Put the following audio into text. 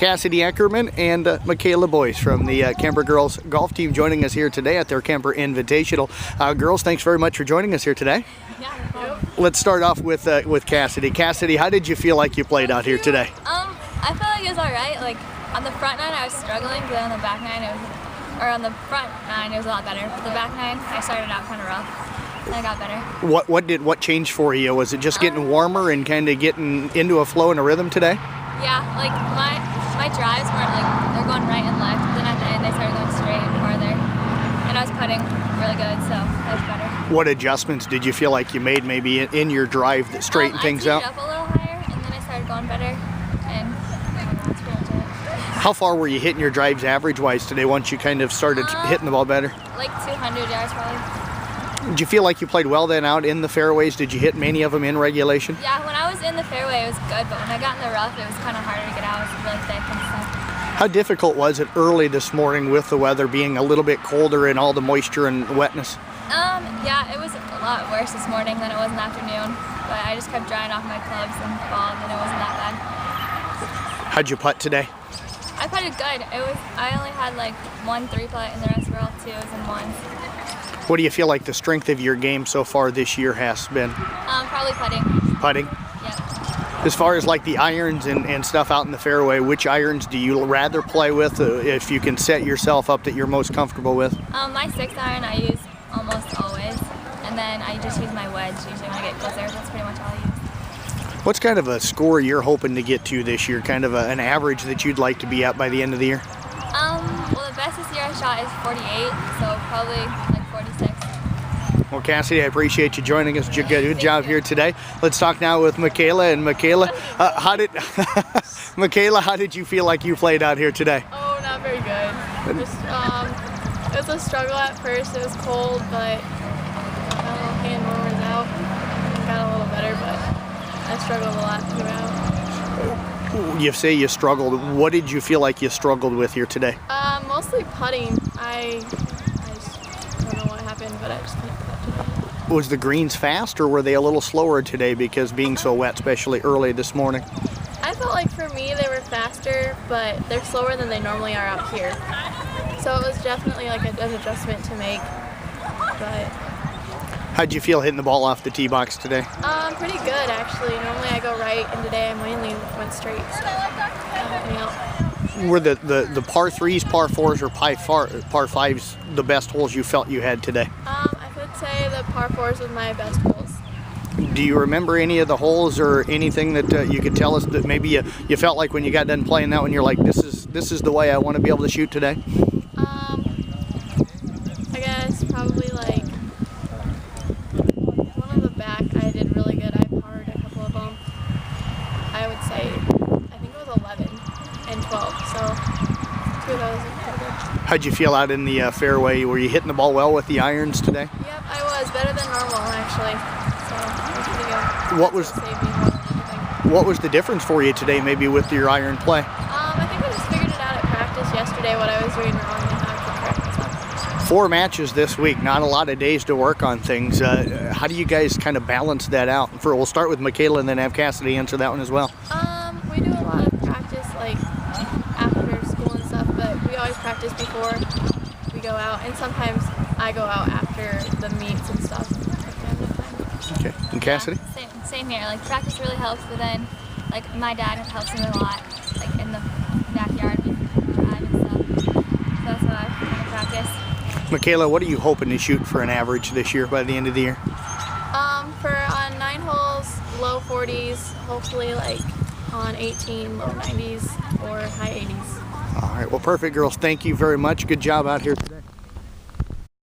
Cassidy Eckerman and Micala Boyce from the Kuemper girls golf team joining us here today at their Kuemper Invitational. Girls, thanks very much for joining us here today. Yeah. Let's start off with Cassidy. Cassidy, how did you feel like you played out here today? I felt like it was alright. Like on the front nine I was struggling, but on the back nine on the front nine it was a lot better. But the back nine I started out kind of rough. And I got better. What changed for you? Was it just getting warmer and kind of getting into a flow and a rhythm today? Yeah, like my drives weren't like, they're going right and left, then at the end they started going straight and farther. And I was putting really good, so that was better. What adjustments did you feel like you made maybe in your drive that straightened things out? I teed up a little higher and then I started going better, and that's pretty much it. How far were you hitting your drives average-wise today once you kind of started hitting the ball better? Like 200 yards probably. Did you feel like you played well then out in the fairways? Did you hit many of them in regulation? Yeah, when I was in the fairway it was good, but when I got in the rough it was kind of harder to get out. It was really thick and stuff. How difficult was it early this morning with the weather being a little bit colder and all the moisture and wetness? Yeah, it was a lot worse this morning than it was in the afternoon, but I just kept drying off my clubs and ball and it wasn't that bad. How'd you putt today? I putted good. I only had like 1 3-putt and the rest were all 2s and 1s. What do you feel like the strength of your game so far this year has been? Probably putting. Putting? Yeah. As far as like the irons and stuff out in the fairway, which irons do you rather play with if you can set yourself up that you're most comfortable with? My 6-iron I use almost always, and then I just use my wedge usually when I get closer. That's pretty much all I use. What's kind of a score you're hoping to get to this year? Kind of an average that you'd like to be at by the end of the year? Well, the best this year I shot is 48, so probably like 46. Well, Cassidy, I appreciate you joining us. Good job here today. Let's talk now with Micala. And Micala, how did you feel like you played out here today? Oh, not very good. Just it was a struggle at first. It was cold, but hand warmers out. Got a little better, but I struggled a lot throughout. You say you struggled. What did you feel like you struggled with here today? Mostly putting. I just don't know what happened, but I just couldn't putt today. Was the greens fast or were they a little slower today because being so wet, especially early this morning? I felt like for me they were faster, but they're slower than they normally are out here. So it was definitely like an adjustment to make. But how'd you feel hitting the ball off the tee box today? Pretty good actually. Normally I go right, and today I mainly went straight, so that helped me out. Were the par 3s, par 4s, or par 5s the best holes you felt you had today? I could say the par 4s was my best holes. Do you remember any of the holes or anything that you could tell us that maybe you felt like when you got done playing that one, you're like, this is the way I want to be able to shoot today? I guess probably like one of the back I did really good. I parred a couple of them. I would say, I think it was 11 and 12, so 2 of those were pretty good. How'd you feel out in the fairway? Were you hitting the ball well with the irons today? Yep, I was. Better than normal actually, so it was pretty good. What was the difference for you today maybe with your iron play? I think I just figured it out at practice yesterday what I was doing wrong and how I could correct myself. 4 matches this week, not a lot of days to work on things. How do you guys kind of balance that out? We'll start with Micala and then have Cassidy answer that one as well. We do a lot of practice like after school and stuff, but we always practice before we go out, and sometimes I go out after the meets and stuff. Okay, and Cassidy? Yeah, same here. Like practice really helps, but then like my dad helps me a lot, like in the backyard with drive and stuff. So that's why I practice. Micala, what are you hoping to shoot for an average this year by the end of the year? On 9 holes, low 40s, hopefully like on 18, low 90s or high 80s. All right, well, perfect, girls. Thank you very much. Good job out here today.